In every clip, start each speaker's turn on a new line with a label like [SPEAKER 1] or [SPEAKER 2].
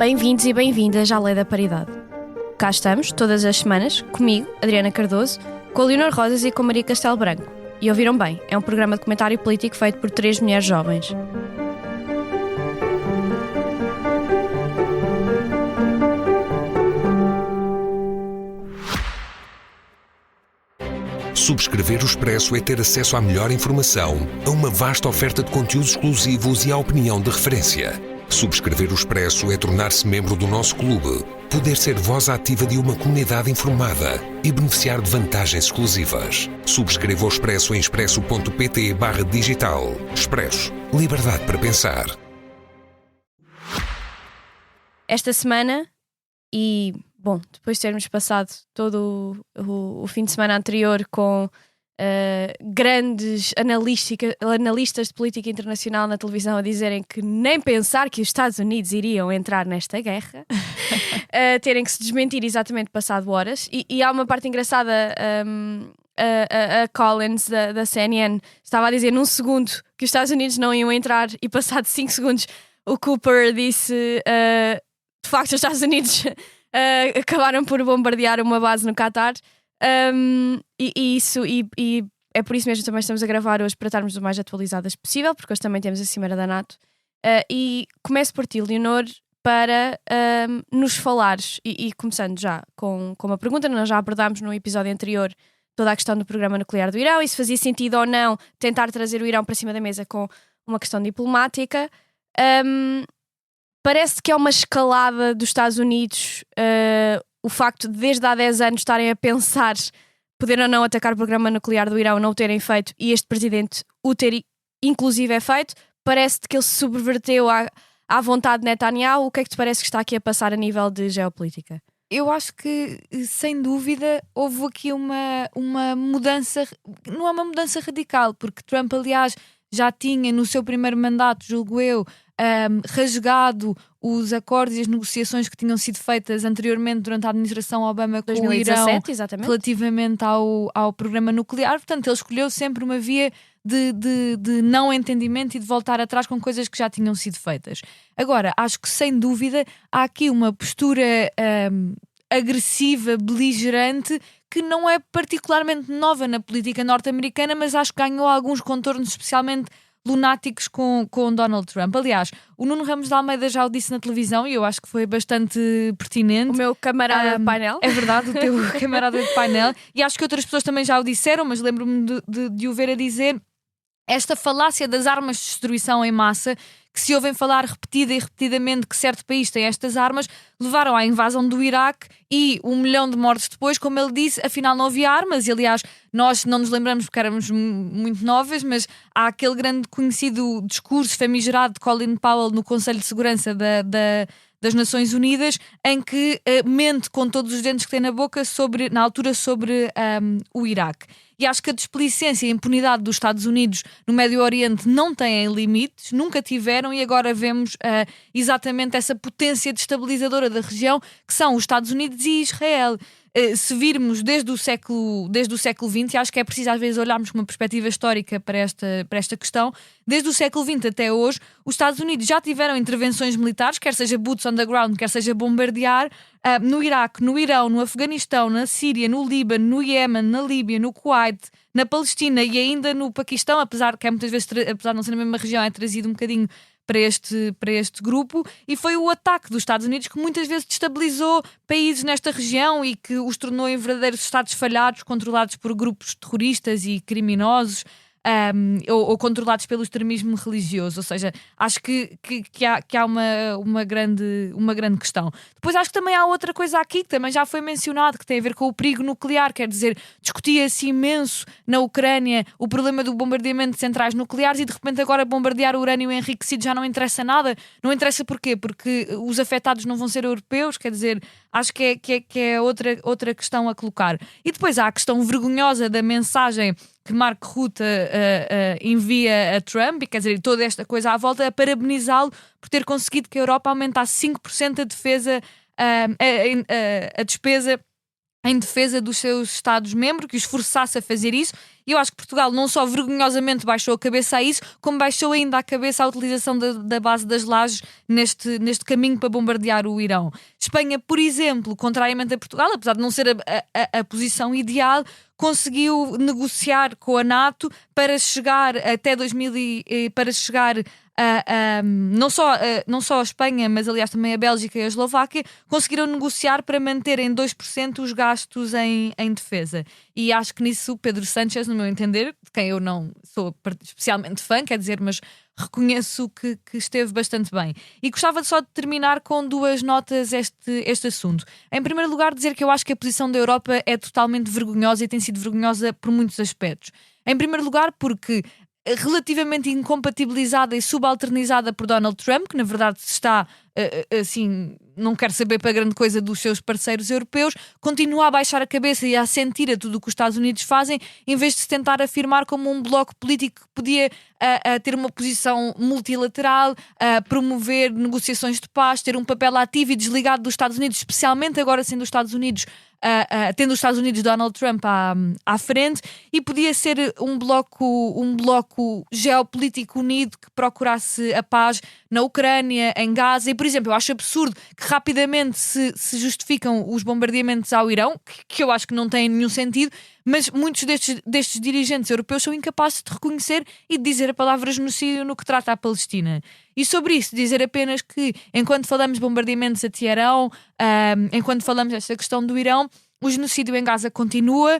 [SPEAKER 1] Bem-vindos e bem-vindas à Lei da Paridade. Cá estamos, todas as semanas, comigo, Adriana Cardoso, com a Leonor Rosas e com a Maria Castelo Branco. E ouviram bem, é um programa de comentário político feito por 3 mulheres jovens.
[SPEAKER 2] Subscrever o Expresso é ter acesso à melhor informação, a uma vasta oferta de conteúdos exclusivos e à opinião de referência. Subscrever o Expresso é tornar-se membro do nosso clube, poder ser voz ativa de uma comunidade informada e beneficiar de vantagens exclusivas. Subscreva o Expresso em expresso.pt/digital. Expresso. Liberdade para pensar.
[SPEAKER 1] Esta semana, e bom, depois de termos passado todo o fim de semana anterior com grandes analistas de política internacional na televisão a dizerem que nem pensar que os Estados Unidos iriam entrar nesta guerra, terem que se desmentir exatamente passado horas. E há uma parte engraçada, a Collins da CNN estava a dizer num segundo que os Estados Unidos não iam entrar e passado 5 segundos o Cooper disse de facto os Estados Unidos acabaram por bombardear uma base no Qatar. E é por isso mesmo que também estamos a gravar hoje, para estarmos o mais atualizadas possível, porque hoje também temos a Cimeira da NATO. E começo por ti, Leonor, para nos falares, e começando já com uma pergunta. Nós já abordámos no episódio anterior toda a questão do programa nuclear do Irão e se fazia sentido ou não tentar trazer o Irão para cima da mesa com uma questão diplomática. Parece que é uma escalada dos Estados Unidos, o facto de desde há 10 anos estarem a pensar poder ou não atacar o programa nuclear do Irão, não o terem feito, e este presidente o ter inclusive feito. Parece-te que ele se subverteu à vontade de Netanyahu. O que é que te parece que está aqui a passar a nível de geopolítica?
[SPEAKER 3] Eu acho que, sem dúvida, houve aqui uma mudança, não é uma mudança radical, porque Trump, aliás, já tinha no seu primeiro mandato, julgo eu, rasgado os acordos e as negociações que tinham sido feitas anteriormente durante a administração Obama com 2017, o Irão,
[SPEAKER 1] exatamente,
[SPEAKER 3] relativamente ao programa nuclear. Portanto, ele escolheu sempre uma via de não entendimento e de voltar atrás com coisas que já tinham sido feitas. Agora, acho que sem dúvida há aqui uma postura agressiva, beligerante, que não é particularmente nova na política norte-americana, mas acho que ganhou alguns contornos especialmente lunáticos com Donald Trump. Aliás, o Nuno Ramos de Almeida já o disse na televisão e eu acho que foi bastante pertinente.
[SPEAKER 1] O meu camarada de painel.
[SPEAKER 3] É verdade, o teu camarada de painel. E acho que outras pessoas também já o disseram, mas lembro-me de o ver a dizer esta falácia das armas de destruição em massa, que se ouvem falar repetida e repetidamente que certo país tem estas armas, levaram à invasão do Iraque e 1 milhão de mortes depois, como ele disse, afinal não havia armas. E aliás, nós não nos lembramos porque éramos muito novas, mas há aquele grande conhecido discurso famigerado de Colin Powell no Conselho de Segurança das Nações Unidas, em que mente com todos os dentes que tem na boca na altura sobre o Iraque. E acho que a desplicência e a impunidade dos Estados Unidos no Médio Oriente não têm limites, nunca tiveram, e agora vemos exatamente essa potência destabilizadora da região, que são os Estados Unidos e Israel. Se virmos desde o século XX, e acho que é preciso às vezes olharmos com uma perspectiva histórica para esta questão, desde o século XX até hoje, os Estados Unidos já tiveram intervenções militares, quer seja boots on the ground, quer seja bombardear, no Iraque, no Irão, no Afeganistão, na Síria, no Líbano, no Iémen, na Líbia, no Kuwait, na Palestina e ainda no Paquistão, apesar que muitas vezes, apesar de não ser na mesma região, é trazido um bocadinho para este grupo, e foi o ataque dos Estados Unidos que muitas vezes destabilizou países nesta região e que os tornou em verdadeiros estados falhados, controlados por grupos terroristas e criminosos, ou controlados pelo extremismo religioso. Ou seja, acho que há uma grande questão. Depois acho que também há outra coisa aqui que também já foi mencionado, que tem a ver com o perigo nuclear. Quer dizer, discutia-se imenso na Ucrânia o problema do bombardeamento de centrais nucleares e de repente agora bombardear o urânio enriquecido já não interessa nada. Não interessa porquê? Porque os afetados não vão ser europeus. Quer dizer, acho que é outra questão a colocar. E depois há a questão vergonhosa da mensagem que Mark Rutte envia a Trump, e quer dizer, toda esta coisa à volta, a parabenizá-lo por ter conseguido que a Europa aumentasse 5% a defesa, a despesa em defesa dos seus Estados-membros, que os forçasse a fazer isso. E eu acho que Portugal não só vergonhosamente baixou a cabeça a isso, como baixou ainda a cabeça à utilização da base das lajes neste caminho para bombardear o Irão. Espanha, por exemplo, contrariamente a Portugal, apesar de não ser a posição ideal, conseguiu negociar com a NATO para chegar até 2000 para chegar não só a Espanha, mas aliás também a Bélgica e a Eslováquia, conseguiram negociar para manter em 2% os gastos em defesa. E acho que nisso Pedro Sánchez, no meu entender, de quem eu não sou especialmente fã, quer dizer, mas reconheço que esteve bastante bem. E gostava só de terminar com 2 notas este assunto. Em primeiro lugar, dizer que eu acho que a posição da Europa é totalmente vergonhosa e tem sido vergonhosa por muitos aspectos. Em primeiro lugar, porque relativamente incompatibilizada e subalternizada por Donald Trump, que na verdade está assim, não quer saber para grande coisa dos seus parceiros europeus, continua a baixar a cabeça e a assentir a tudo o que os Estados Unidos fazem, em vez de se tentar afirmar como um bloco político que podia ter uma posição multilateral, promover negociações de paz, ter um papel ativo e desligado dos Estados Unidos, especialmente agora sendo os Estados Unidos tendo os Estados Unidos Donald Trump à frente, e podia ser um bloco geopolítico unido que procurasse a paz na Ucrânia, em Gaza. E, por exemplo, eu acho absurdo que rapidamente se justificam os bombardeamentos ao Irão, que eu acho que não têm nenhum sentido, mas muitos destes dirigentes europeus são incapazes de reconhecer e de dizer a palavra genocídio no que trata a Palestina. E sobre isso, dizer apenas que, enquanto falamos de bombardeamentos a Teherão, enquanto falamos desta questão do Irão, o genocídio em Gaza continua,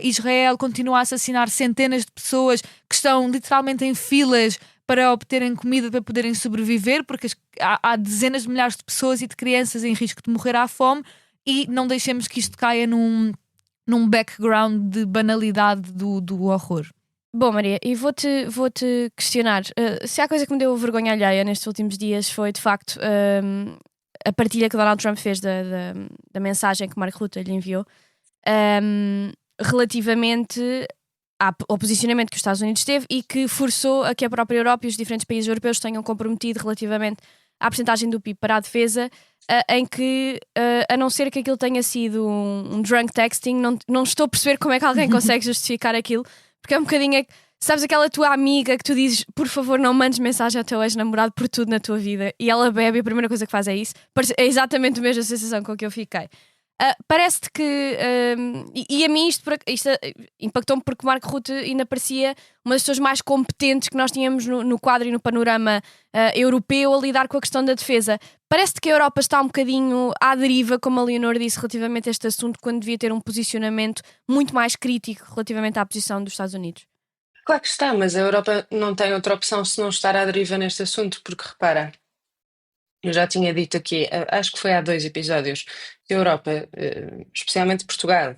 [SPEAKER 3] Israel continua a assassinar centenas de pessoas que estão literalmente em filas para obterem comida para poderem sobreviver, porque há dezenas de milhares de pessoas e de crianças em risco de morrer à fome, e não deixemos que isto caia num background de banalidade do horror.
[SPEAKER 1] Bom, Maria, e vou-te questionar. Se há coisa que me deu vergonha alheia nestes últimos dias foi, de facto, a partilha que Donald Trump fez da mensagem que Mark Rutte lhe enviou, relativamente ao posicionamento que os Estados Unidos teve e que forçou a que a própria Europa e os diferentes países europeus tenham comprometido relativamente à percentagem do PIB para a defesa, em que, a não ser que aquilo tenha sido um drunk texting, não estou a perceber como é que alguém consegue justificar aquilo, porque é um bocadinho... Sabes aquela tua amiga que tu dizes, por favor, não mandes mensagem ao teu ex-namorado por tudo na tua vida, e ela bebe e a primeira coisa que faz é isso? É exatamente a mesma sensação com que eu fiquei. Parece-te que... e a mim isto impactou-me porque Mark Rutte ainda parecia uma das pessoas mais competentes que nós tínhamos no quadro e no panorama europeu a lidar com a questão da defesa. Parece-te que a Europa está um bocadinho à deriva, como a Leonor disse, relativamente a este assunto, quando devia ter um posicionamento muito mais crítico relativamente à posição dos Estados Unidos?
[SPEAKER 4] Claro que está, mas a Europa não tem outra opção se não estar à deriva neste assunto, porque repara, eu já tinha dito aqui, acho que foi há 2 episódios, que a Europa, especialmente Portugal,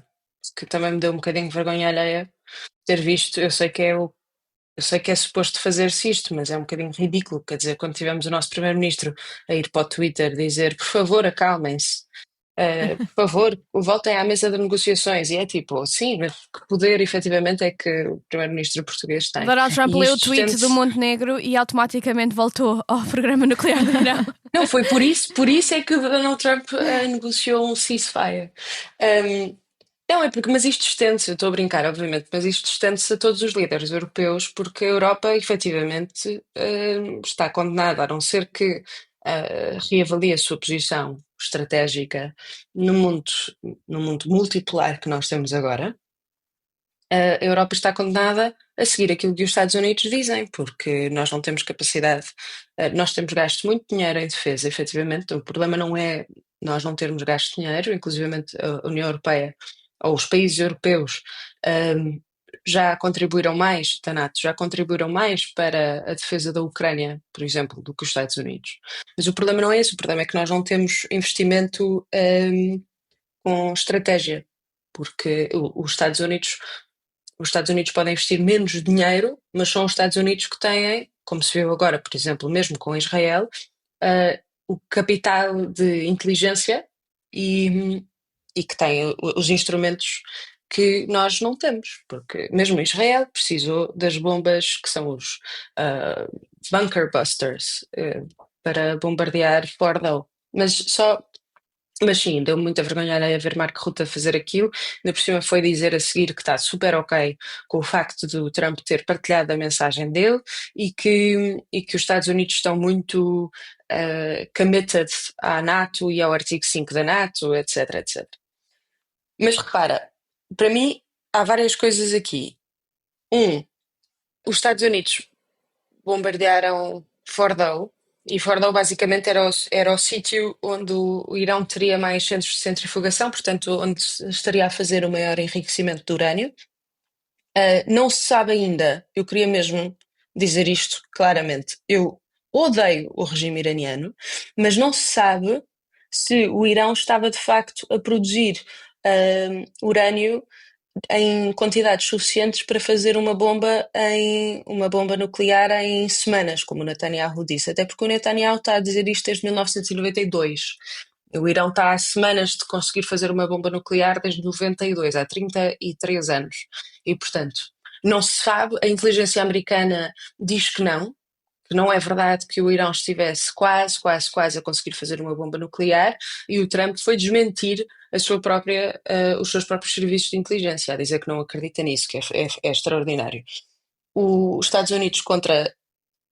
[SPEAKER 4] que também me deu um bocadinho de vergonha alheia ter visto, eu sei que é suposto fazer-se isto, mas é um bocadinho ridículo, quer dizer, quando tivemos o nosso primeiro-ministro a ir para o Twitter dizer, por favor, acalmem-se, por favor, voltem à mesa de negociações, e é tipo, sim, mas que poder efetivamente é que o primeiro-ministro português tem?
[SPEAKER 1] Donald Trump
[SPEAKER 4] E
[SPEAKER 1] leu o
[SPEAKER 4] isto
[SPEAKER 1] tweet do Montenegro e automaticamente voltou ao programa nuclear do Irão.
[SPEAKER 4] Não, foi por isso é que o Donald Trump negociou um ceasefire. Não, é porque, mas isto estende-se, eu estou a brincar, obviamente, mas isto estende-se a todos os líderes europeus, porque a Europa, efetivamente, está condenada, a não ser que reavalie a sua posição estratégica no mundo multipolar que nós temos agora. A Europa está condenada a seguir aquilo que os Estados Unidos dizem, porque nós não temos capacidade, nós temos gasto muito dinheiro em defesa, efetivamente. O problema não é nós não termos gasto dinheiro, inclusivamente a União Europeia ou os países europeus já contribuíram mais, da NATO, já contribuíram mais para a defesa da Ucrânia, por exemplo, do que os Estados Unidos. Mas o problema não é esse, o problema é que nós não temos investimento com estratégia, porque os Estados Unidos podem investir menos dinheiro, mas são os Estados Unidos que têm, como se viu agora, por exemplo, mesmo com Israel, o capital de inteligência e que têm os instrumentos que nós não temos, porque mesmo Israel precisou das bombas que são os bunker busters para bombardear Fordow. Mas só Mas sim, deu muita vergonha alheia ver Mark Rutte a fazer aquilo. Ainda por cima foi dizer a seguir que está super ok com o facto do Trump ter partilhado a mensagem dele e que os Estados Unidos estão muito committed à NATO e ao artigo 5 da NATO, etc, etc. Mas repara, para mim há várias coisas aqui. Os Estados Unidos bombardearam Fordow, e Fordow basicamente era o sítio onde o Irão teria mais centros de centrifugação, portanto, onde se estaria a fazer o maior enriquecimento de urânio. Não se sabe ainda, eu queria mesmo dizer isto claramente, eu odeio o regime iraniano, mas não se sabe se o Irão estava de facto a produzir urânio em quantidades suficientes para fazer uma bomba nuclear em semanas, como o Netanyahu disse, até porque o Netanyahu está a dizer isto desde 1992. O Irão está há semanas de conseguir fazer uma bomba nuclear desde 92, há 33 anos. E, portanto, não se sabe, a inteligência americana diz que não é verdade que o Irão estivesse quase a conseguir fazer uma bomba nuclear, e o Trump foi desmentir os seus próprios serviços de inteligência, a dizer que não acredita nisso, que é extraordinário. Os Estados Unidos, contra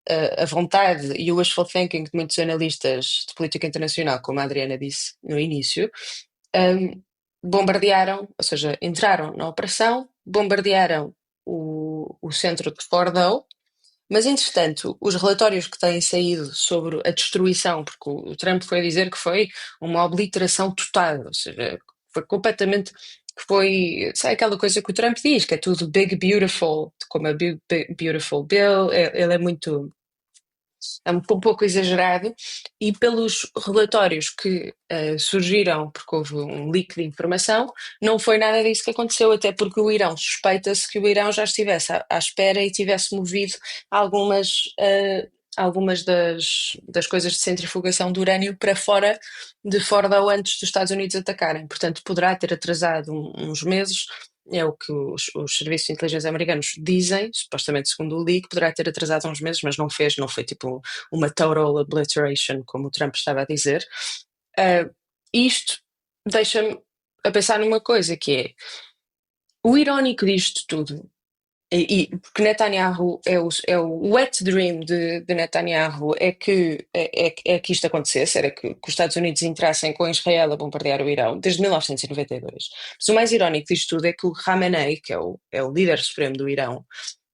[SPEAKER 4] a vontade e o wishful thinking de muitos analistas de política internacional, como a Adriana disse no início, bombardearam, ou seja, entraram na operação, bombardearam o centro de Fordow, mas, entretanto, os relatórios que têm saído sobre a destruição, porque o Trump foi dizer que foi uma obliteração total, ou seja, foi completamente. Sabe aquela coisa que o Trump diz, que é tudo big, beautiful, como a Big Beautiful Bill, ele é muito. É um pouco exagerado, e pelos relatórios que surgiram, porque houve um leak de informação, não foi nada disso que aconteceu, até porque o Irão suspeita-se que o Irão já estivesse à espera e tivesse movido algumas das coisas de centrifugação de urânio para fora de Fordow antes dos Estados Unidos atacarem. Portanto, poderá ter atrasado uns meses. É o que os serviços de inteligência americanos dizem, supostamente segundo o leak, poderá ter atrasado uns meses, mas não foi tipo uma total obliteration, como o Trump estava a dizer. Isto deixa-me a pensar numa coisa, que é o irónico disto tudo, porque Netanyahu é o wet dream de Netanyahu, é que isto acontecesse, era que os Estados Unidos entrassem com Israel a bombardear o Irão desde 1992. Mas o mais irónico disto tudo é que o Khamenei, que é o líder supremo do Irão,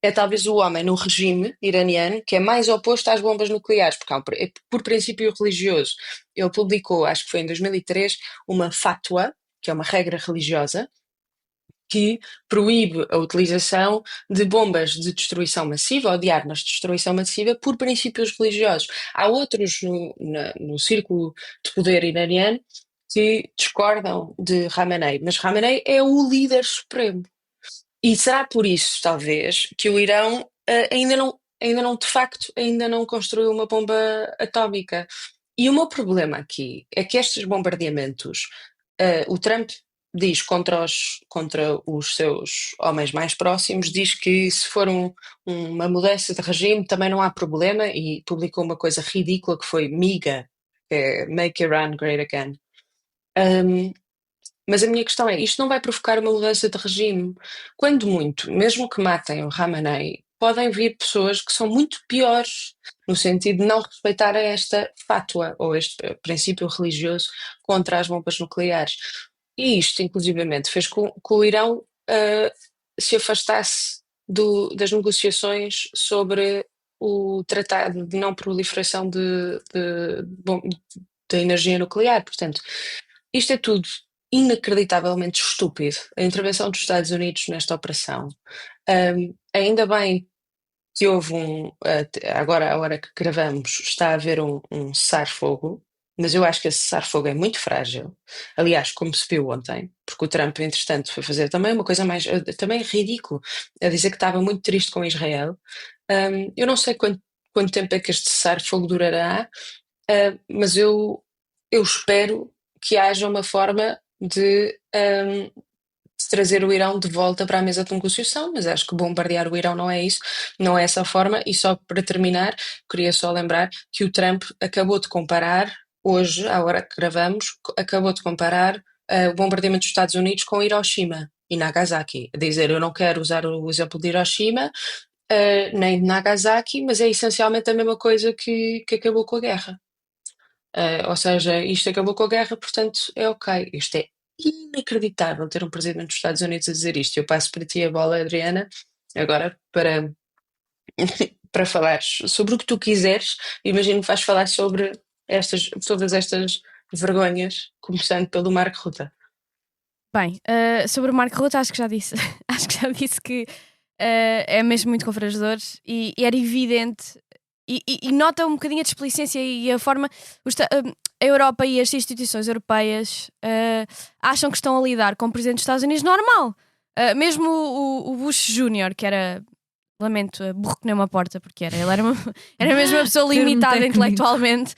[SPEAKER 4] é talvez o homem no regime iraniano que é mais oposto às bombas nucleares, porque por princípio religioso. Ele publicou, acho que foi em 2003, uma fatwa, que é uma regra religiosa, que proíbe a utilização de bombas de destruição massiva ou de armas de destruição massiva por princípios religiosos. Há outros no círculo de poder iraniano que discordam de Khamenei, mas Khamenei é o líder supremo. E será por isso, talvez, que o Irão de facto, ainda não construiu uma bomba atómica. E o meu problema aqui é que estes bombardeamentos, o Trump diz contra os seus homens mais próximos, diz que se for uma mudança de regime também não há problema, e publicou uma coisa ridícula que foi MIGA, que é Make Iran Great Again. Mas a minha questão é, isto não vai provocar uma mudança de regime? Quando muito, mesmo que matem o Khamenei, podem vir pessoas que são muito piores, no sentido de não respeitarem esta fátua, ou este princípio religioso contra as bombas nucleares. E isto, inclusivamente, fez com que o Irão se afastasse das negociações sobre o Tratado de Não Proliferação de energia nuclear. Portanto, isto é tudo inacreditavelmente estúpido, a intervenção dos Estados Unidos nesta operação. Ainda bem que houve agora, a hora que gravamos, está a haver um cessar-fogo, mas eu acho que esse cessar-fogo é muito frágil. Aliás, como se viu ontem, porque o Trump, entretanto, foi fazer também uma coisa mais, também ridículo, a dizer que estava muito triste com Israel. Eu não sei quanto tempo é que este cessar-fogo durará, mas eu espero que haja uma forma de trazer o Irão de volta para a mesa de negociação, mas acho que bombardear o Irão não é isso, não é essa a forma. E só para terminar, queria só lembrar que o Trump acabou de comparar hoje, à hora que gravamos, acabou de comparar o bombardeamento dos Estados Unidos com Hiroshima e Nagasaki. A dizer, eu não quero usar o exemplo de Hiroshima, nem de Nagasaki, mas é essencialmente a mesma coisa que acabou com a guerra. Ou seja, isto acabou com a guerra, portanto é ok. Isto é inacreditável ter um presidente dos Estados Unidos a dizer isto. Eu passo para ti a bola, Adriana, agora para falares sobre o que tu quiseres. Imagino que vais falar sobre todas estas vergonhas, começando pelo Marco Ruta.
[SPEAKER 1] Bem, sobre o Marco Rutte, acho que já disse, acho que já disse que é mesmo muito confrangedor e era evidente e nota um bocadinho a displicência e a forma. A Europa e as instituições europeias acham que estão a lidar com o presidente dos Estados Unidos normal. Mesmo o Bush Jr., que era, lamento, burro que nem uma porta, porque ele era mesmo uma pessoa limitada intelectualmente.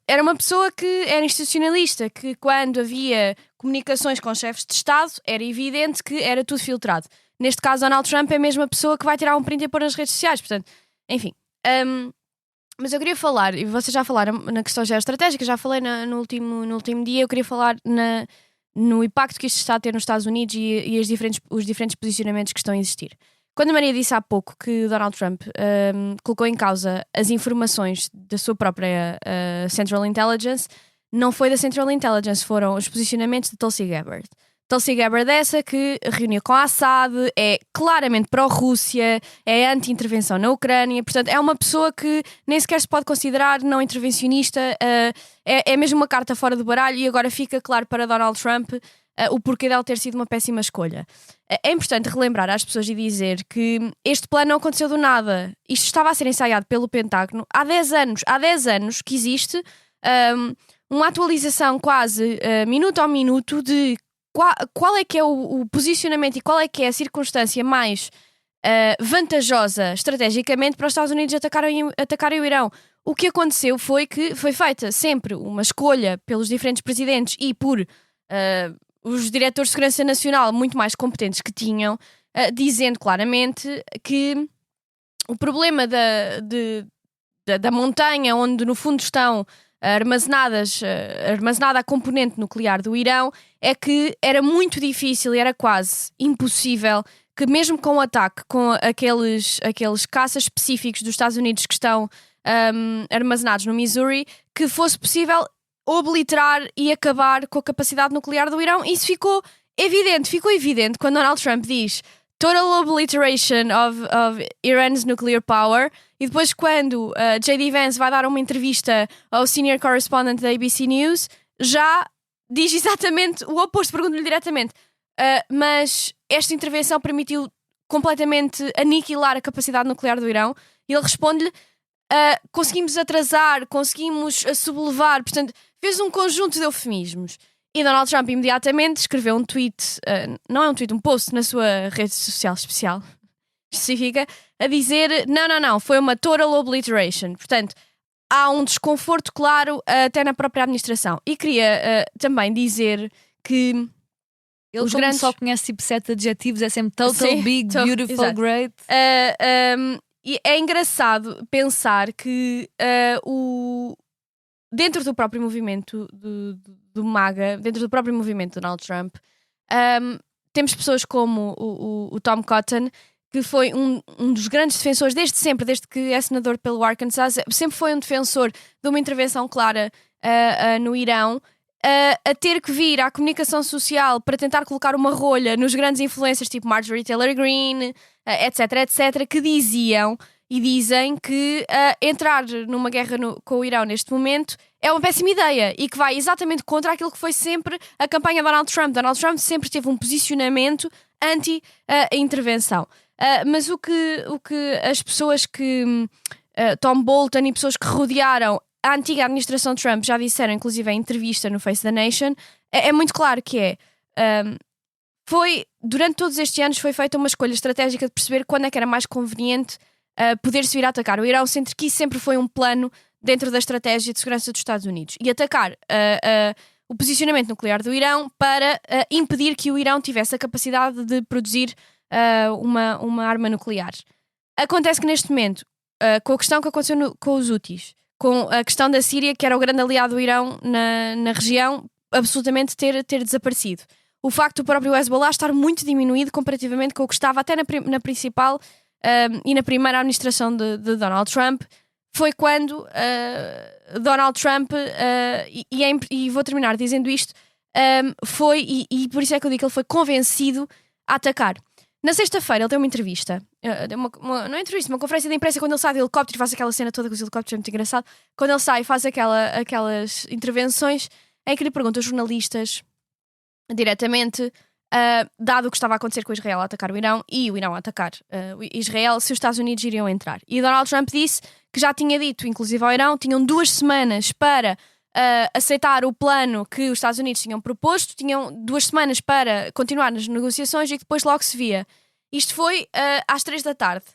[SPEAKER 1] Era uma pessoa que era institucionalista, que quando havia comunicações com chefes de Estado era evidente que era tudo filtrado. Neste caso, Donald Trump é a mesma pessoa que vai tirar um print e pôr nas redes sociais. Portanto, enfim. Mas eu queria falar, e vocês já falaram na questão geoestratégica, já falei no último dia, eu queria falar no impacto que isto está a ter nos Estados Unidos e os diferentes posicionamentos que estão a existir. Quando a Maria disse há pouco que Donald Trump colocou em causa as informações da sua própria Central Intelligence, não foi da Central Intelligence, foram os posicionamentos de Tulsi Gabbard. Tulsi Gabbard essa que reuniu com a Assad, é claramente pró-Rússia, é anti-intervenção na Ucrânia, portanto é uma pessoa que nem sequer se pode considerar não intervencionista, é mesmo uma carta fora do baralho e agora fica claro para Donald Trump o porquê dela ter sido uma péssima escolha. É importante relembrar às pessoas e dizer que este plano não aconteceu do nada. Isto estava a ser ensaiado pelo Pentágono há 10 anos. Há 10 anos que existe uma atualização quase minuto a minuto de qual é que é o posicionamento e qual é que é a circunstância mais vantajosa estrategicamente para os Estados Unidos atacarem o Irão. O que aconteceu foi que foi feita sempre uma escolha pelos diferentes presidentes e por os diretores de segurança nacional muito mais competentes que tinham, dizendo claramente que o problema da montanha onde no fundo estão armazenada a componente nuclear do Irão é que era muito difícil e era quase impossível que mesmo com o ataque com aqueles caças específicos dos Estados Unidos que estão armazenados no Missouri, que fosse possível obliterar e acabar com a capacidade nuclear do Irão. Isso ficou evidente quando Donald Trump diz total obliteration of Iran's nuclear power, e depois quando J.D. Vance vai dar uma entrevista ao senior correspondent da ABC News, já diz exatamente o oposto, pergunto-lhe diretamente, mas esta intervenção permitiu completamente aniquilar a capacidade nuclear do Irão, e ele responde-lhe conseguimos atrasar, conseguimos sublevar, portanto fez um conjunto de eufemismos. E Donald Trump imediatamente escreveu um tweet, não é um tweet, um post na sua rede social específica, a dizer não, foi uma total obliteration. Portanto, há um desconforto claro até na própria administração. E queria também dizer que
[SPEAKER 3] ele só conhece tipo 7 adjetivos, é sempre total, sim, big, beautiful, exato, great.
[SPEAKER 1] E é engraçado pensar que dentro do próprio movimento do MAGA, dentro do próprio movimento de Donald Trump, temos pessoas como o Tom Cotton, que foi um dos grandes defensores desde sempre, desde que é senador pelo Arkansas, sempre foi um defensor de uma intervenção clara no Irão, a ter que vir à comunicação social para tentar colocar uma rolha nos grandes influencers tipo Marjorie Taylor Greene, etc, que diziam e dizem que entrar numa guerra com o Irão neste momento é uma péssima ideia e que vai exatamente contra aquilo que foi sempre a campanha de Donald Trump. Donald Trump sempre teve um posicionamento anti-intervenção. Mas o que as pessoas que Tom Bolton e pessoas que rodearam a antiga administração Trump já disseram, inclusive em entrevista no Face the Nation, é muito claro que durante todos estes anos foi feita uma escolha estratégica de perceber quando é que era mais conveniente poder-se vir a atacar o Irão, sendo que isso sempre foi um plano dentro da estratégia de segurança dos Estados Unidos, e atacar o posicionamento nuclear do Irão para impedir que o Irão tivesse a capacidade de produzir uma arma nuclear. Acontece que neste momento, com a questão que aconteceu com os Houthis, com a questão da Síria, que era o grande aliado do Irão na região, absolutamente ter desaparecido. O facto do próprio Hezbollah estar muito diminuído comparativamente com o que estava até na principal e na primeira administração de Donald Trump, foi quando Donald Trump, e vou terminar dizendo isto, foi, e por isso é que eu digo que ele foi convencido a atacar. Na sexta-feira ele deu uma entrevista, não é entrevista, uma conferência de imprensa, quando ele sai do helicóptero e faz aquela cena toda com os helicópteros, é muito engraçado. Quando ele sai e faz aquelas intervenções em que lhe pergunta aos jornalistas diretamente, dado o que estava a acontecer com Israel a atacar o Irão e o Irão a atacar Israel, se os Estados Unidos iriam entrar. E Donald Trump disse que já tinha dito, inclusive ao Irão, tinham 2 semanas para aceitar o plano que os Estados Unidos tinham proposto, tinham 2 semanas para continuar nas negociações e que depois logo se via. Isto foi às 3 da tarde.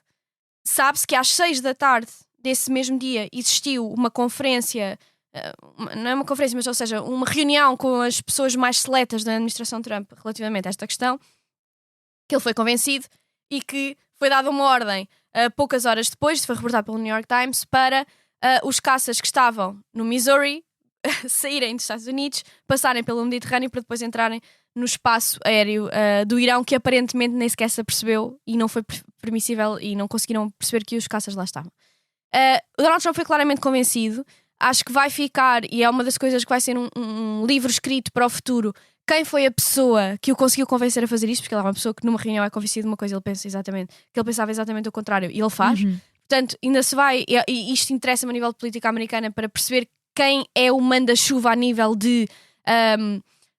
[SPEAKER 1] Sabe-se que às 6 da tarde desse mesmo dia existiu uma conferência, não é uma conferência, mas ou seja, uma reunião com as pessoas mais seletas da administração Trump relativamente a esta questão, que ele foi convencido e que foi dada uma ordem poucas horas depois, foi reportado pelo New York Times, para os caças que estavam no Missouri saírem dos Estados Unidos, passarem pelo Mediterrâneo para depois entrarem no espaço aéreo do Irão, que aparentemente nem sequer se apercebeu e não foi permissível e não conseguiram perceber que os caças lá estavam. O Donald Trump foi claramente convencido. Acho que vai ficar, e é uma das coisas que vai ser um livro escrito para o futuro, quem foi a pessoa que o conseguiu convencer a fazer isto, porque ele é uma pessoa que numa reunião é convencido de uma coisa, ele pensava exatamente o contrário e ele faz. Portanto, ainda se vai, e isto interessa-me a nível de política americana para perceber quem é o manda-chuva a nível de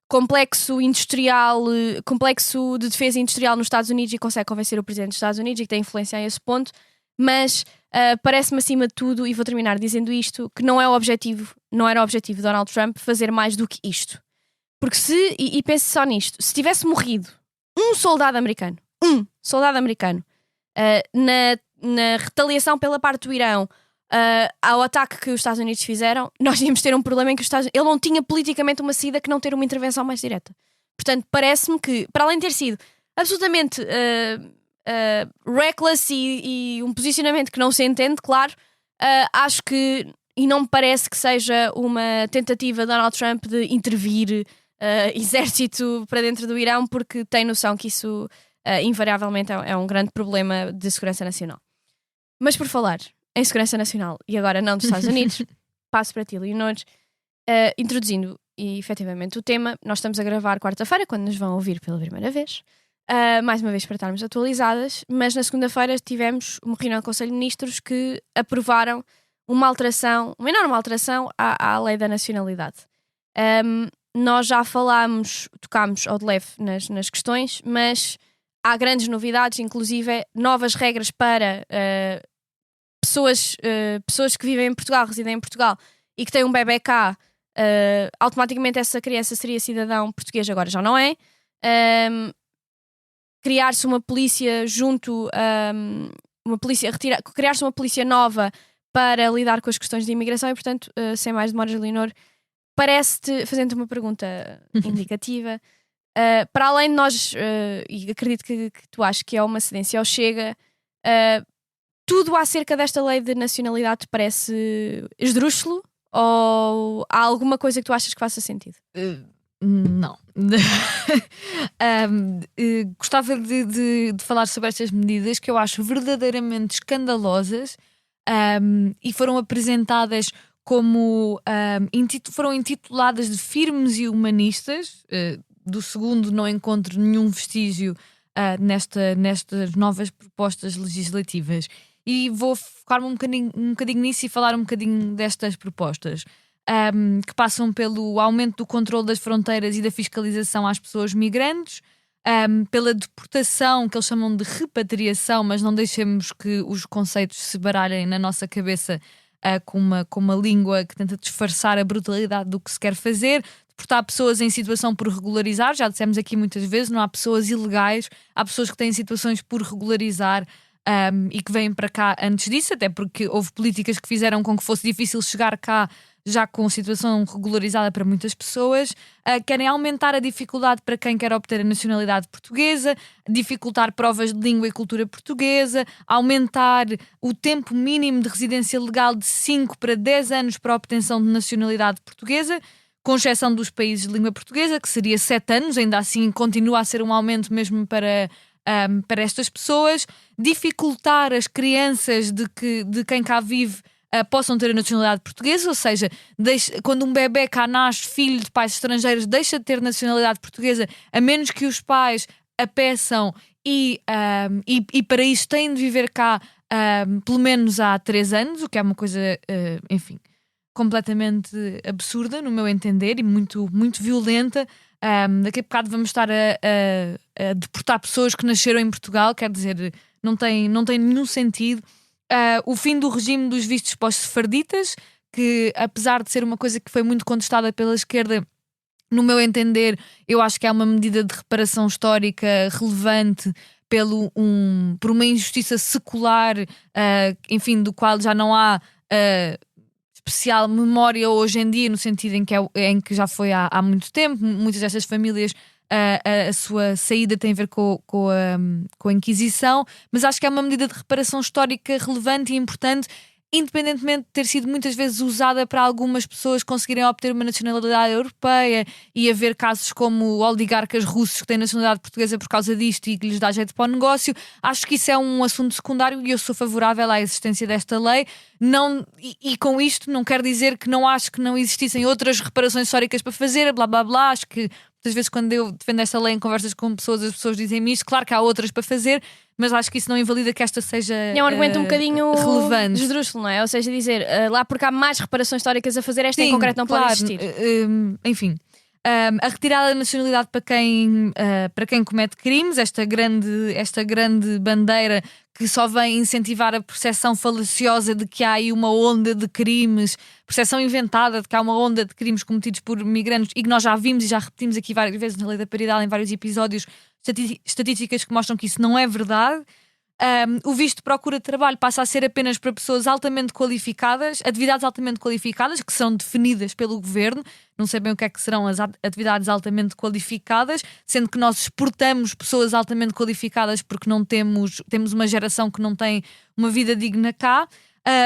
[SPEAKER 1] complexo industrial, complexo de defesa industrial nos Estados Unidos e consegue convencer o presidente dos Estados Unidos e que tem influência a esse ponto. Mas parece-me acima de tudo, e vou terminar dizendo isto, que não era o objetivo de Donald Trump fazer mais do que isto. Porque e pense só nisto, se tivesse morrido um soldado americano na retaliação pela parte do Irão ao ataque que os Estados Unidos fizeram, nós íamos ter um problema em que ele não tinha politicamente uma saída que não ter uma intervenção mais direta. Portanto, parece-me que, para além de ter sido absolutamente reckless e um posicionamento que não se entende, claro, acho que, e não me parece que seja uma tentativa de Donald Trump de intervir exército para dentro do Irão, porque tem noção que isso invariavelmente é um grande problema de segurança nacional. Mas por falar em segurança nacional, e agora não dos Estados Unidos, passo para ti, Leonor, introduzindo e efetivamente o tema. Nós estamos a gravar quarta-feira, quando nos vão ouvir pela primeira vez, mais uma vez para estarmos atualizadas, mas na segunda-feira tivemos uma reunião do Conselho de Ministros que aprovaram uma enorme alteração à lei da nacionalidade. Nós já tocámos ao de leve nas questões, mas há grandes novidades, inclusive novas regras para pessoas que vivem em Portugal, residem em Portugal e que têm um bebê cá. Automaticamente essa criança seria cidadão português, agora já não é. Criar-se uma polícia criar-se uma polícia nova para lidar com as questões de imigração e, portanto, sem mais demoras, Leonor, parece-te, fazendo-te uma pergunta indicativa, para além de nós, e acredito que tu achas que é uma cedência ao Chega, tudo acerca desta lei de nacionalidade te parece esdrúxulo ou há alguma coisa que tu achas que faça sentido?
[SPEAKER 3] Não. Gostava de falar sobre estas medidas que eu acho verdadeiramente escandalosas e foram apresentadas como foram intituladas de firmes e humanistas. Do segundo não encontro nenhum vestígio nestas novas propostas legislativas. E vou focar-me um bocadinho nisso e falar um bocadinho destas propostas, que passam pelo aumento do controle das fronteiras e da fiscalização às pessoas migrantes, pela deportação, que eles chamam de repatriação, mas não deixemos que os conceitos se baralhem na nossa cabeça com uma língua que tenta disfarçar a brutalidade do que se quer fazer. Deportar pessoas em situação por regularizar, já dissemos aqui muitas vezes, não há pessoas ilegais, há pessoas que têm situações por regularizar e que vêm para cá antes disso, até porque houve políticas que fizeram com que fosse difícil chegar cá já com situação regularizada para muitas pessoas. Querem aumentar a dificuldade para quem quer obter a nacionalidade portuguesa, dificultar provas de língua e cultura portuguesa, aumentar o tempo mínimo de residência legal de 5 para 10 anos para a obtenção de nacionalidade portuguesa, com exceção dos países de língua portuguesa, que seria 7 anos, ainda assim continua a ser um aumento mesmo para estas pessoas, dificultar as crianças de quem cá vive possam ter a nacionalidade portuguesa, ou seja, quando um bebê cá nasce, filho de pais estrangeiros, deixa de ter nacionalidade portuguesa, a menos que os pais a peçam e para isso têm de viver cá pelo menos há 3 anos, o que é uma coisa, enfim, completamente absurda, no meu entender, e muito, muito violenta. Daqui a bocado vamos estar a deportar pessoas que nasceram em Portugal, quer dizer, não tem nenhum sentido. O fim do regime dos vistos para os sefarditas, que apesar de ser uma coisa que foi muito contestada pela esquerda, no meu entender, eu acho que é uma medida de reparação histórica relevante por uma injustiça secular, enfim, do qual já não há especial memória hoje em dia, no sentido em que já foi há muito tempo. Muitas destas famílias, a sua saída tem a ver com a Inquisição, mas acho que é uma medida de reparação histórica relevante e importante, independentemente de ter sido muitas vezes usada para algumas pessoas conseguirem obter uma nacionalidade europeia e haver casos como oligarcas russos que têm nacionalidade portuguesa por causa disto e que lhes dá jeito para o negócio. Acho que isso é um assunto secundário e eu sou favorável à existência desta lei. E com isto não quero dizer que não acho que não existissem outras reparações históricas para fazer, blá blá blá. Acho que muitas vezes quando eu defendo esta lei em conversas com pessoas, as pessoas dizem-me isto. Claro que há outras para fazer, mas acho que isso não invalida que esta seja
[SPEAKER 1] é um argumento um bocadinho
[SPEAKER 3] relevante,
[SPEAKER 1] esdrúxulo, não é? Ou seja, dizer lá porque há mais reparações históricas a fazer, esta em concreto não pode existir.
[SPEAKER 3] Enfim, a retirada da nacionalidade para quem comete crimes, esta grande bandeira que só vem incentivar a percepção falaciosa de que há aí uma onda de crimes, percepção inventada de que há uma onda de crimes cometidos por migrantes, e que nós já vimos e já repetimos aqui várias vezes na Lei da Paridade, em vários episódios, estatísticas que mostram que isso não é verdade. O visto de procura de trabalho passa a ser apenas para pessoas altamente qualificadas, atividades altamente qualificadas, que são definidas pelo governo. Não sei bem o que é que serão as atividades altamente qualificadas, sendo que nós exportamos pessoas altamente qualificadas porque não temos uma geração que não tem uma vida digna cá.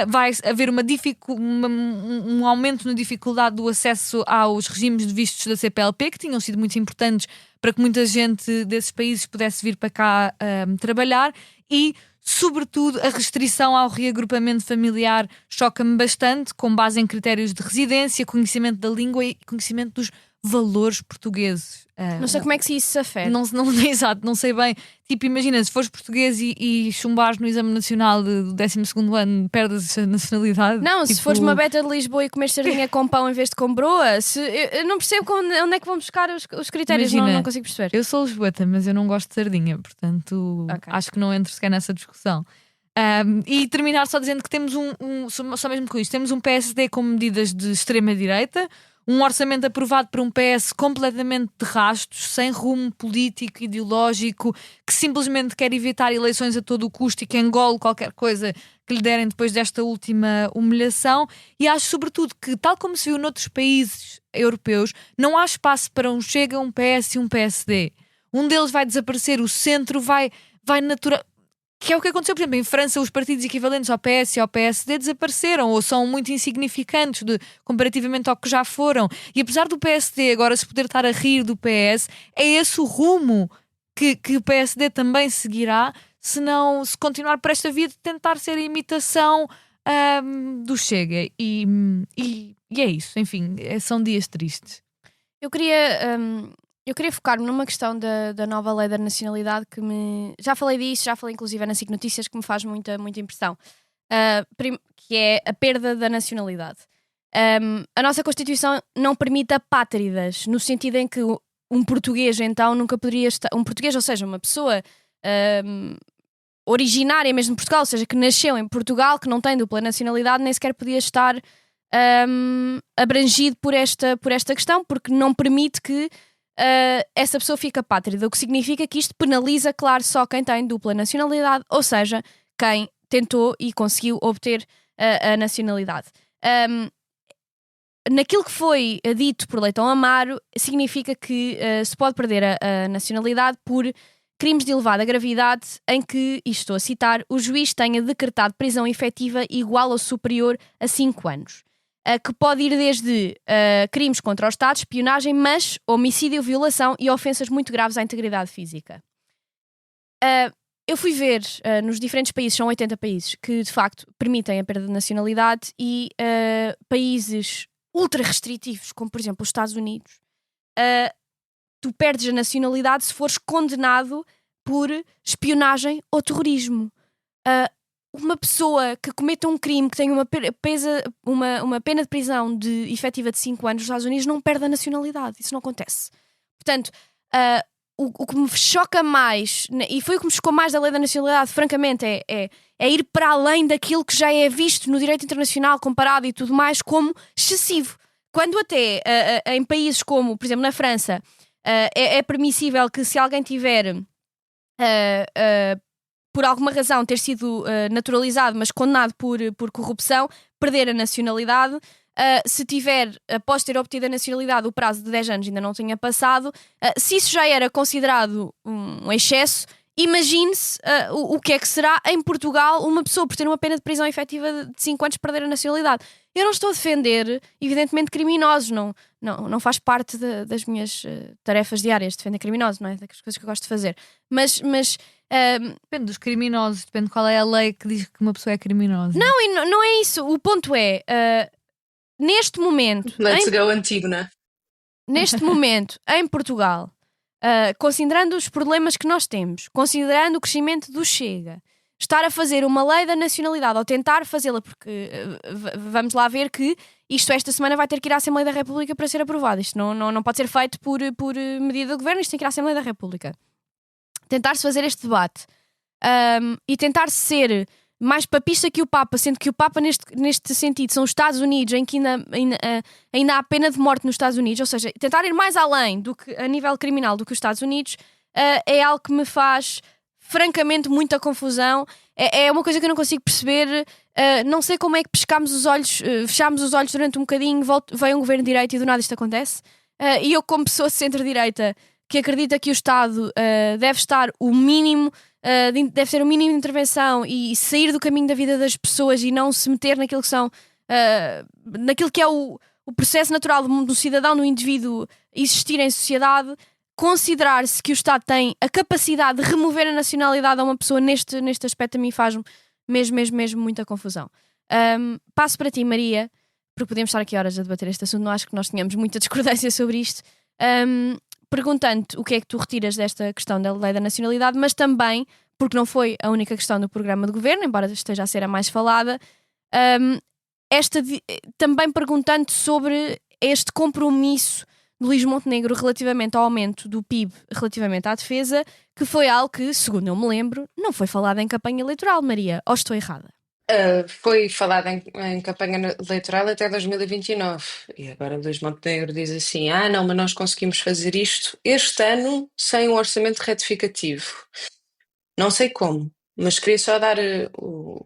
[SPEAKER 3] Vai haver um aumento na dificuldade do acesso aos regimes de vistos da CPLP, que tinham sido muito importantes para que muita gente desses países pudesse vir para cá trabalhar, e, sobretudo, a restrição ao reagrupamento familiar choca-me bastante, com base em critérios de residência, conhecimento da língua e conhecimento dos valores portugueses.
[SPEAKER 1] Não sei como é que isso se afeta.
[SPEAKER 3] Exato, não sei bem. Tipo, imagina, se fores português e chumbares no exame nacional do 12º ano, perdes a nacionalidade.
[SPEAKER 1] Não,
[SPEAKER 3] tipo...
[SPEAKER 1] se fores uma beta de Lisboa e comer sardinha com pão em vez de com broa, eu não percebo onde é que vão buscar os critérios. Imagina, não consigo perceber.
[SPEAKER 3] Eu sou lisboeta, mas eu não gosto de sardinha, portanto acho que não entro sequer nessa discussão. E terminar só dizendo que temos só mesmo com isto, temos um PSD com medidas de extrema-direita, um orçamento aprovado por um PS completamente de rastos, sem rumo político, ideológico, que simplesmente quer evitar eleições a todo o custo e que engole qualquer coisa que lhe derem depois desta última humilhação. E acho sobretudo que, tal como se viu noutros países europeus, não há espaço para um Chega, um PS e um PSD. Um deles vai desaparecer, o centro vai natural. Que é o que aconteceu, por exemplo, em França, os partidos equivalentes ao PS e ao PSD desapareceram ou são muito insignificantes comparativamente ao que já foram. E apesar do PSD agora se poder estar a rir do PS, é esse o rumo que o PSD também seguirá, se continuar por esta via de tentar ser a imitação do Chega. E é isso, enfim, são dias tristes.
[SPEAKER 1] Eu queria focar-me numa questão da nova lei da nacionalidade já falei disso, já falei inclusive na SIC Notícias, que me faz muita, muita impressão, que é a perda da nacionalidade. A nossa Constituição não permite apátridas, no sentido em que um português então nunca poderia estar, um português, ou seja, uma pessoa originária mesmo de Portugal, ou seja, que nasceu em Portugal, que não tem dupla nacionalidade, nem sequer podia estar abrangido por esta questão, porque não permite que essa pessoa fica apátrida, o que significa que isto penaliza, claro, só quem tem dupla nacionalidade, ou seja, quem tentou e conseguiu obter a nacionalidade. naquilo que foi dito por Leitão Amaro, significa que se pode perder a nacionalidade por crimes de elevada gravidade em que, e estou a citar, o juiz tenha decretado prisão efetiva igual ou superior a 5 anos. Que pode ir desde crimes contra o Estado, espionagem, mas homicídio, violação e ofensas muito graves à integridade física. Eu fui ver nos diferentes países, são 80 países, que de facto permitem a perda de nacionalidade, e países ultra restritivos, como por exemplo os Estados Unidos, tu perdes a nacionalidade se fores condenado por espionagem ou terrorismo. Uma pessoa que cometa um crime que tem uma pena de prisão efetiva de 5 anos nos Estados Unidos não perde a nacionalidade. Isso não acontece. Portanto, o que me choca mais, e foi o que me chocou mais da lei da nacionalidade, francamente, é ir para além daquilo que já é visto no direito internacional comparado e tudo mais como excessivo. Quando até em países como, por exemplo, na França, é permissível que, se alguém tiver por alguma razão ter sido naturalizado, mas condenado por corrupção, perder a nacionalidade. Se tiver, após ter obtido a nacionalidade, o prazo de 10 anos ainda não tenha passado, se isso já era considerado um excesso, imagine-se o que é que será em Portugal uma pessoa, por ter uma pena de prisão efetiva de 5 anos, perder a nacionalidade. Eu não estou a defender, evidentemente, criminosos, não faz parte das minhas tarefas diárias defender criminosos, não é? Das coisas que eu gosto de fazer. Mas
[SPEAKER 3] depende dos criminosos, depende de qual é a lei que diz que uma pessoa é criminosa.
[SPEAKER 1] Não é isso. O ponto é, neste momento...
[SPEAKER 4] Let's go antigo, não é?
[SPEAKER 1] Neste momento, em Portugal, considerando os problemas que nós temos, considerando o crescimento do Chega, estar a fazer uma lei da nacionalidade, ou tentar fazê-la, porque vamos lá ver que isto esta semana vai ter que ir à Assembleia da República para ser aprovado. Isto não pode ser feito por medida do Governo, isto tem que ir à Assembleia da República. Tentar-se fazer este debate e tentar ser mais papista que o Papa, sendo que o Papa neste sentido são os Estados Unidos, em que ainda há pena de morte nos Estados Unidos, ou seja, tentar ir mais além do que, a nível criminal, do que os Estados Unidos, é algo que me faz francamente muita confusão. É uma coisa que eu não consigo perceber. Não sei como é que pescámos os olhos, fechámos os olhos durante um bocadinho, veio um governo de direita e do nada isto acontece. E eu, como pessoa de centro-direita que acredita que o Estado deve estar o mínimo, deve ter o mínimo de intervenção e sair do caminho da vida das pessoas e não se meter naquilo que são naquilo que é o processo natural do cidadão, do indivíduo existir em sociedade, considerar-se que o Estado tem a capacidade de remover a nacionalidade a uma pessoa neste aspecto, a mim faz-me mesmo muita confusão. Passo para ti, Maria, porque podemos estar aqui horas a debater este assunto, não acho que nós tenhamos muita discordância sobre isto. Perguntando-te o que é que tu retiras desta questão da lei da nacionalidade, mas também, porque não foi a única questão do programa de governo, embora esteja a ser a mais falada, também perguntando sobre este compromisso de Luís Montenegro relativamente ao aumento do PIB relativamente à defesa, que foi algo que, segundo eu me lembro, não foi falado em campanha eleitoral, Maria, ou estou errada?
[SPEAKER 4] Foi falado em campanha eleitoral até 2029 e agora Luís Montenegro diz assim, não, mas nós conseguimos fazer isto este ano sem um orçamento retificativo. Não sei como, mas queria só dar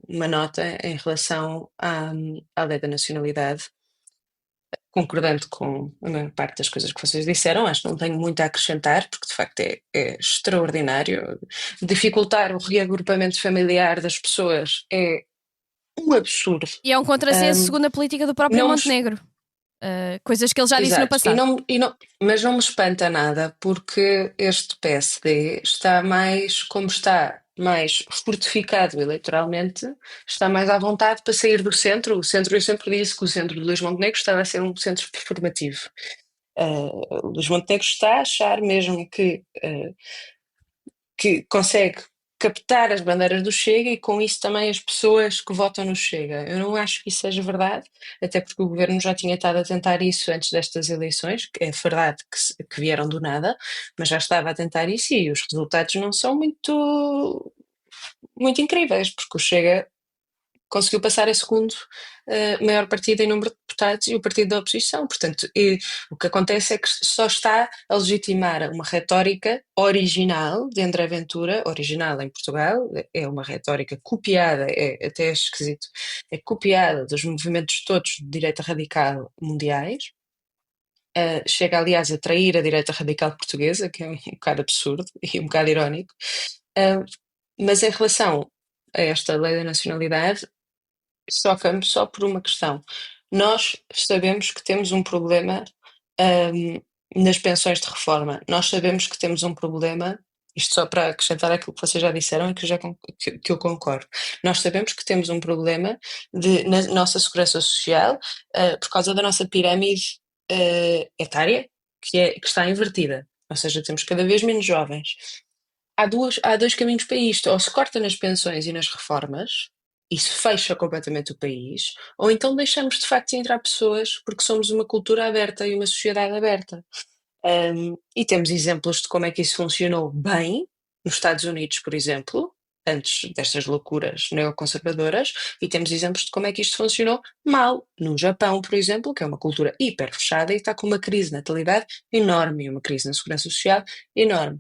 [SPEAKER 4] uma nota em relação à lei da nacionalidade, concordando com a maior parte das coisas que vocês disseram. Acho que não tenho muito a acrescentar, porque de facto é extraordinário. Dificultar o reagrupamento familiar das pessoas é um absurdo.
[SPEAKER 1] E é um contrassenso segundo a política do próprio Montenegro. Coisas que ele já disse no passado.
[SPEAKER 4] Mas não me espanta nada, porque este PSD está mais, como está mais fortificado eleitoralmente, está mais à vontade para sair do centro. O centro, eu sempre disse que o centro de Luís Montenegro estava a ser um centro performativo. Luís Montenegro está a achar mesmo que consegue captar as bandeiras do Chega e com isso também as pessoas que votam no Chega. Eu não acho que isso seja verdade, até porque o governo já tinha estado a tentar isso antes destas eleições, que é verdade que vieram do nada, mas já estava a tentar isso e os resultados não são muito incríveis, porque o Chega conseguiu passar a segundo maior partido em número de deputados e o partido da oposição. Portanto, o que acontece é que só está a legitimar uma retórica original de André Ventura, original em Portugal, é uma retórica copiada, é até esquisito, é copiada dos movimentos todos de direita radical mundiais. Chega, aliás, a trair a direita radical portuguesa, que é um bocado absurdo e um bocado irónico. Mas em relação a esta lei da nacionalidade, choca-me só por uma questão. Nós sabemos que temos um problema nas pensões de reforma. Nós sabemos que temos um problema, isto só para acrescentar aquilo que vocês já disseram e que eu concordo. Nós sabemos que temos um problema na nossa segurança social por causa da nossa pirâmide etária que está invertida. Ou seja, temos cada vez menos jovens. Há dois caminhos para isto. Ou se corta nas pensões e nas reformas, e se fecha completamente o país, ou então deixamos de facto entrar pessoas porque somos uma cultura aberta e uma sociedade aberta. E temos exemplos de como é que isso funcionou bem nos Estados Unidos, por exemplo, antes destas loucuras neoconservadoras, e temos exemplos de como é que isto funcionou mal no Japão, por exemplo, que é uma cultura hiper fechada e está com uma crise de natalidade enorme e uma crise na segurança social enorme.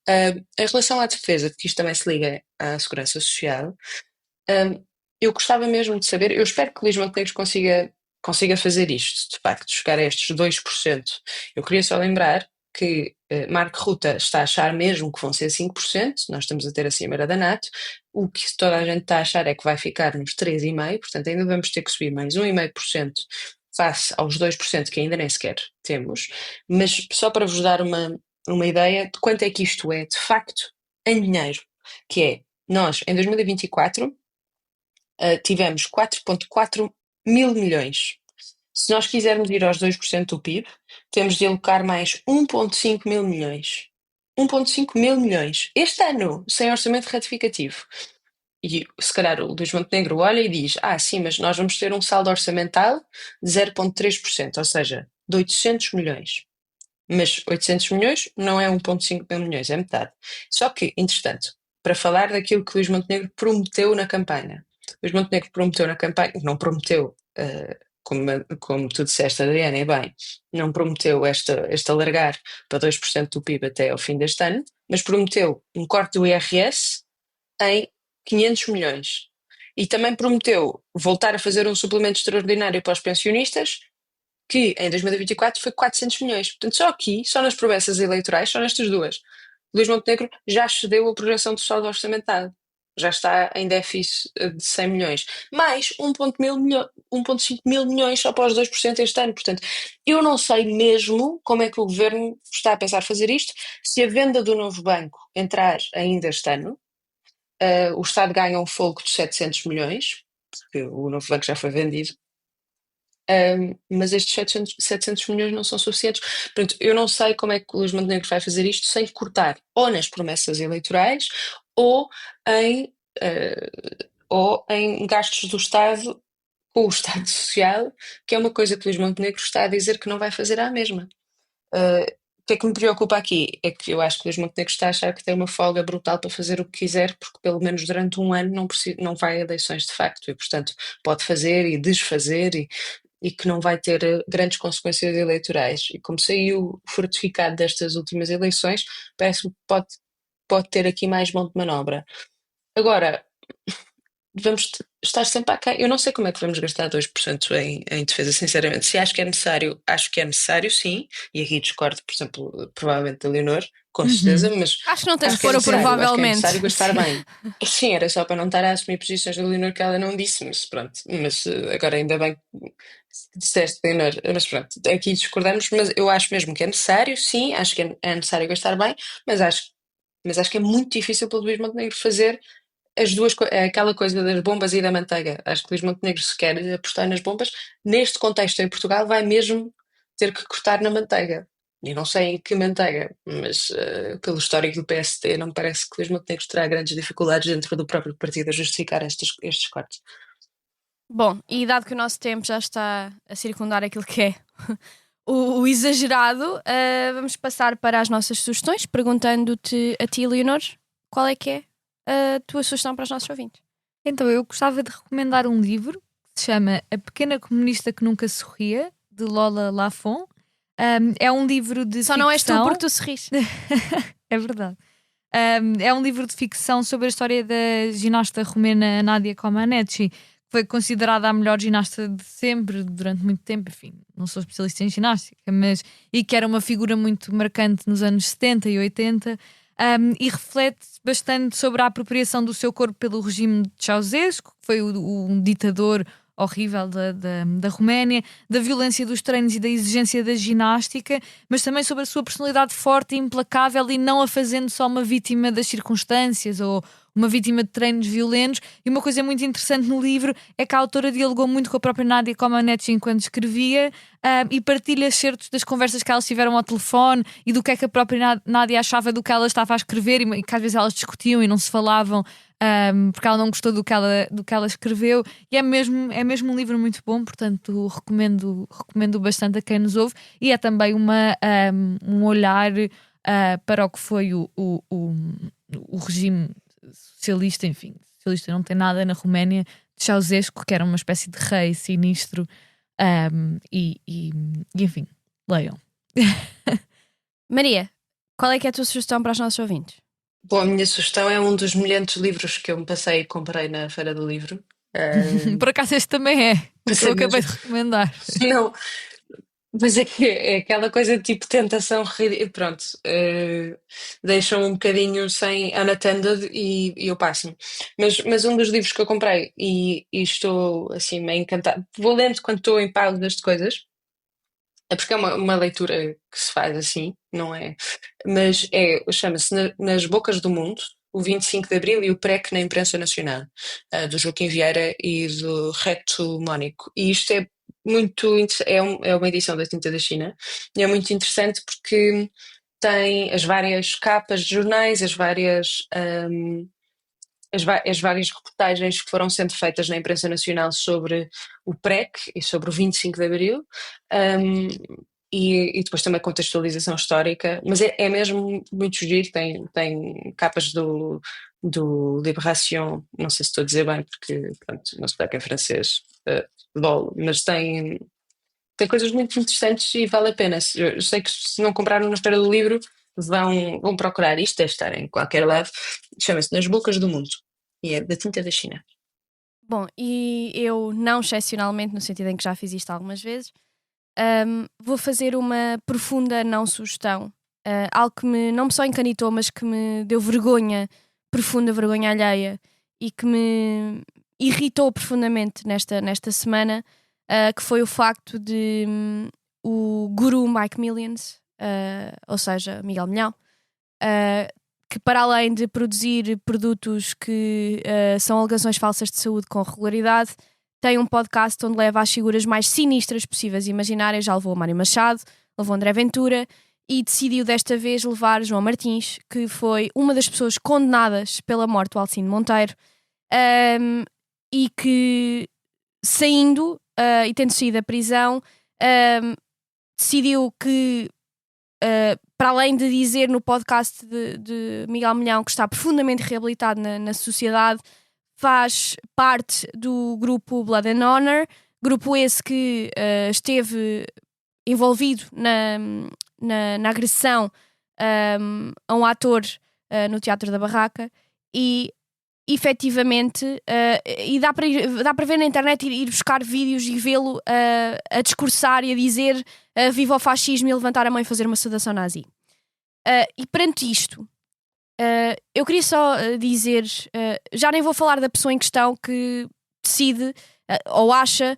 [SPEAKER 4] Em relação à defesa, porque isto também se liga à segurança social, eu gostava mesmo de saber, eu espero que Luís Montenegro consiga fazer isto, de facto, chegar a estes 2%. Eu queria só lembrar que Marco Ruta está a achar mesmo que vão ser 5%, nós estamos a ter a Cimeira da NATO, o que toda a gente está a achar é que vai ficar nos 3,5%, portanto ainda vamos ter que subir mais 1,5% face aos 2% que ainda nem sequer temos, mas só para vos dar uma ideia de quanto é que isto é, de facto, em dinheiro, que é, nós, em 2024, tivemos 4,4 mil milhões. Se nós quisermos ir aos 2% do PIB, temos de alocar mais 1,5 mil milhões. 1,5 mil milhões. Este ano, sem orçamento retificativo. E se calhar o Luís Montenegro olha e diz, sim, mas nós vamos ter um saldo orçamental de 0,3%, ou seja, de 800 milhões. Mas 800 milhões não é 1,5 mil milhões, é metade. Só que, entretanto, para falar daquilo que Luís Montenegro prometeu na campanha. Luís Montenegro prometeu na campanha, não prometeu, como tu disseste, Adriana, e bem, não prometeu este alargar para 2% do PIB até ao fim deste ano, mas prometeu um corte do IRS em 500 milhões. E também prometeu voltar a fazer um suplemento extraordinário para os pensionistas, que em 2024 foi 400 milhões. Portanto, só aqui, só nas promessas eleitorais, só nestas duas, Luís Montenegro já excedeu a projeção do saldo orçamental. Já está em déficit de 100 milhões. Mais 1,5 mil milhões só para os 2% este ano. Portanto, eu não sei mesmo como é que o Governo está a pensar fazer isto. Se a venda do novo banco entrar ainda este ano, o Estado ganha um folgo de 700 milhões, porque o novo banco já foi vendido. Mas estes 700 milhões não são suficientes. Portanto, eu não sei como é que o Luís Montenegro vai fazer isto sem cortar ou nas promessas eleitorais ou em gastos do Estado com o Estado Social, que é uma coisa que o Luís Montenegro está a dizer que não vai fazer à mesma. O que é que me preocupa aqui é que eu acho que o Luís Montenegro está a achar que tem uma folga brutal para fazer o que quiser, porque pelo menos durante um ano não vai a eleições de facto e, portanto, pode fazer e desfazer e que não vai ter grandes consequências eleitorais. E como saiu fortificado destas últimas eleições, parece-me que pode ter aqui mais mão de manobra. Agora, vamos estar sempre aquém. Eu não sei como é que vamos gastar 2% em defesa, sinceramente. Se acho que é necessário, sim. E aqui discordo, por exemplo, provavelmente da Leonor, com certeza, mas
[SPEAKER 1] acho que não tens
[SPEAKER 4] acho
[SPEAKER 1] que pôr o provavelmente.
[SPEAKER 4] Acho que é necessário gastar bem. Sim, era só para não estar a assumir posições da Leonor que ela não disse, mas pronto. Mas agora ainda bem que disseste, Leonor. Mas pronto, aqui discordamos, mas eu acho mesmo que é necessário, sim, acho que é necessário gastar bem, mas acho que é muito difícil para o Luís Montenegro fazer as duas, aquela coisa das bombas e da manteiga. Acho que Luís Montenegro, se quer apostar nas bombas, neste contexto em Portugal, vai mesmo ter que cortar na manteiga. E não sei em que manteiga, mas pelo histórico do PSD, não me parece que Luís Montenegro terá grandes dificuldades dentro do próprio partido a justificar estes cortes.
[SPEAKER 1] Bom, e dado que o nosso tempo já está a circundar aquilo que é o exagerado, vamos passar para as nossas sugestões, perguntando-te a ti, Leonor, qual é que é a tua sugestão para os nossos ouvintes?
[SPEAKER 3] Então, eu gostava de recomendar um livro que se chama A Pequena Comunista que Nunca Sorria, de Lola Lafont. É um livro de
[SPEAKER 1] Só
[SPEAKER 3] ficção.
[SPEAKER 1] não és tu porque tu sorris.
[SPEAKER 3] É verdade. É um livro de ficção sobre a história da ginasta romena Nadia Comaneci, que foi considerada a melhor ginasta de sempre durante muito tempo. Enfim, não sou especialista em ginástica, e que era uma figura muito marcante nos anos 70 e 80. E reflete bastante sobre a apropriação do seu corpo pelo regime de Ceausescu, que foi um ditador horrível da Roménia, da violência dos treinos e da exigência da ginástica, mas também sobre a sua personalidade forte e implacável, e não a fazendo só uma vítima das circunstâncias ou uma vítima de treinos violentos. E uma coisa muito interessante no livro é que a autora dialogou muito com a própria Nadia Comaneci enquanto escrevia, e partilha certos das conversas que elas tiveram ao telefone e do que é que a própria Nadia achava do que ela estava a escrever, e que às vezes elas discutiam e não se falavam, porque ela não gostou do que ela escreveu. E é mesmo um livro muito bom, portanto recomendo bastante a quem nos ouve. E é também um olhar para o que foi o regime socialista. Enfim, socialista não tem nada na Roménia, de Ceausescu, que era uma espécie de rei sinistro. E enfim, leiam.
[SPEAKER 1] Maria, qual é que é a tua sugestão para os nossos ouvintes?
[SPEAKER 4] Bom, a minha sugestão é um dos milhentos livros que eu me passei e comprei na Feira do Livro.
[SPEAKER 3] Por acaso este também é o que eu acabei de recomendar.
[SPEAKER 4] Não, mas é que é aquela coisa de tipo tentação, pronto, deixam um bocadinho sem unattended e eu passo-me. Mas um dos livros que eu comprei e estou assim meio encantada, vou lendo quando estou em pausa de coisas, é porque é uma leitura que se faz assim, não é? Mas chama-se Nas Bocas do Mundo, o 25 de Abril e o PREC na Imprensa Nacional, do Joaquim Vieira e do Reto Mónico. E isto é muito é uma edição da Tinta da China, e é muito interessante porque tem as várias capas de jornais, as várias reportagens que foram sendo feitas na imprensa nacional sobre o PREC e sobre o 25 de Abril, e depois também contextualização histórica, mas é mesmo muito giro. Tem capas do Libération, não sei se estou a dizer bem porque pronto, não sei que é francês, mas tem coisas muito interessantes e vale a pena. Eu sei que se não compraram na Feira do Livro, vão procurar isto, deve estar em qualquer lado. Chama-se Nas Bocas do Mundo e é da Tinta da China.
[SPEAKER 1] Bom, e eu, não excepcionalmente, no sentido em que já fiz isto algumas vezes, vou fazer uma profunda não sugestão. Algo que não me só encanitou, mas que me deu profunda vergonha alheia, e que me irritou profundamente nesta semana, que foi o facto de o guru Mike Millions, ou seja, Miguel Milhão, que para além de produzir produtos que são alegações falsas de saúde com regularidade, tem um podcast onde leva as figuras mais sinistras possíveis e imaginárias. Já levou Mário Machado, levou André Ventura, e decidiu desta vez levar João Martins, que foi uma das pessoas condenadas pela morte do Alcino Monteiro, e que, saindo e tendo saído da prisão, decidiu que, para além de dizer no podcast de Miguel Milhão que está profundamente reabilitado na sociedade, faz parte do grupo Blood and Honor, grupo esse que esteve envolvido na agressão a um ator no Teatro da Barraca, e efetivamente, e dá para ver na internet, ir buscar vídeos e vê-lo a discursar e a dizer viva o fascismo, e levantar a mão e fazer uma saudação nazi. E perante isto, eu queria só dizer, já nem vou falar da pessoa em questão que decide ou acha,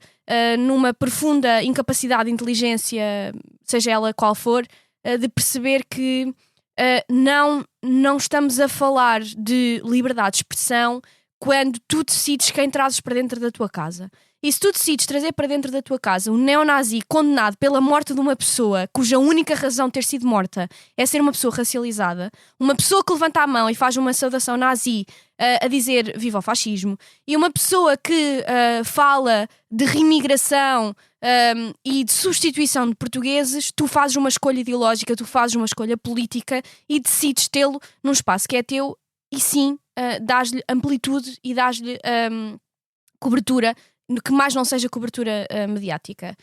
[SPEAKER 1] numa profunda incapacidade de inteligência, seja ela qual for, de perceber que não estamos a falar de liberdade de expressão quando tu decides quem trazes para dentro da tua casa. E se tu decides trazer para dentro da tua casa um neonazi condenado pela morte de uma pessoa cuja única razão de ter sido morta é ser uma pessoa racializada, uma pessoa que levanta a mão e faz uma saudação nazi a dizer viva o fascismo, e uma pessoa que fala de reimigração e de substituição de portugueses, tu fazes uma escolha ideológica, tu fazes uma escolha política e decides tê-lo num espaço que é teu, e sim dás-lhe amplitude e dás-lhe cobertura, que mais não seja cobertura mediática.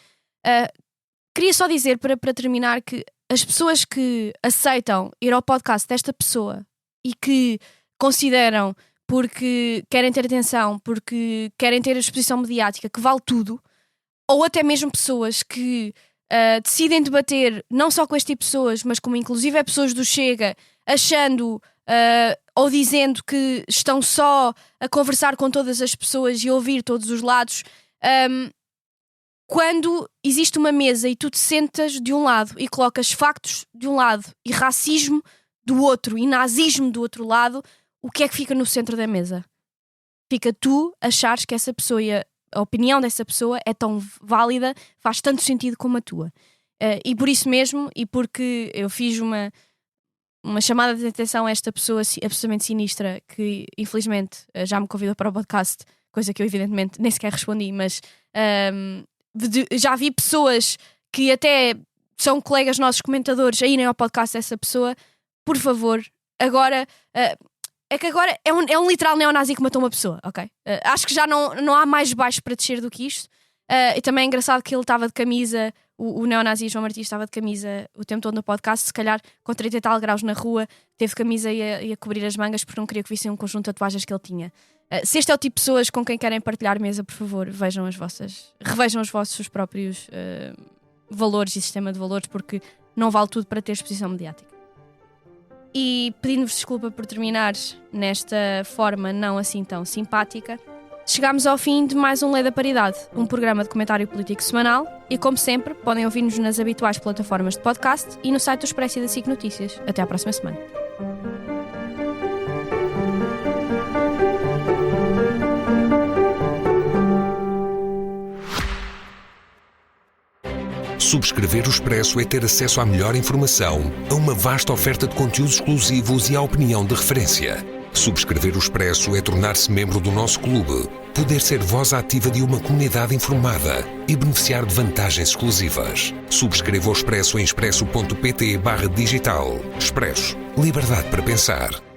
[SPEAKER 1] Queria só dizer, para terminar, que as pessoas que aceitam ir ao podcast desta pessoa e que consideram, porque querem ter atenção, porque querem ter a exposição mediática, que vale tudo, ou até mesmo pessoas que decidem debater não só com este tipo de pessoas, mas como inclusive pessoas do Chega, achando ou dizendo que estão só a conversar com todas as pessoas e ouvir todos os lados. Quando existe uma mesa e tu te sentas de um lado e colocas factos de um lado e racismo do outro e nazismo do outro lado, o que é que fica no centro da mesa? Fica tu achares que essa pessoa e a opinião dessa pessoa é tão válida, faz tanto sentido como a tua. E por isso mesmo, e porque eu fiz uma chamada de atenção a esta pessoa absolutamente sinistra, que infelizmente já me convidou para o podcast, coisa que eu evidentemente nem sequer respondi, mas já vi pessoas que até são colegas nossos comentadores a irem ao podcast dessa pessoa. Por favor, agora é que agora é um literal neonazi que matou uma pessoa, ok? Acho que já não há mais baixo para descer do que isto. E também é engraçado que ele estava de camisa, o neonazi João Martins estava de camisa o tempo todo no podcast, se calhar com 30 e tal graus na rua, teve camisa e a cobrir as mangas porque não queria que vissem um conjunto de tatuagens que ele tinha. Se este é o tipo de pessoas com quem querem partilhar mesa, por favor, revejam os vossos próprios valores e sistema de valores, porque não vale tudo para ter exposição mediática. E pedindo-vos desculpa por terminar nesta forma não assim tão simpática, chegámos ao fim de mais um Lei da Paridade, um programa de comentário político semanal, e como sempre, podem ouvir-nos nas habituais plataformas de podcast e no site do Expresso e da SIC Notícias. Até à próxima semana.
[SPEAKER 2] Subscrever o Expresso é ter acesso à melhor informação, a uma vasta oferta de conteúdos exclusivos e à opinião de referência. Subscrever o Expresso é tornar-se membro do nosso clube, poder ser voz ativa de uma comunidade informada e beneficiar de vantagens exclusivas. Subscreva o Expresso em expresso.pt/digital. Expresso. Liberdade para pensar.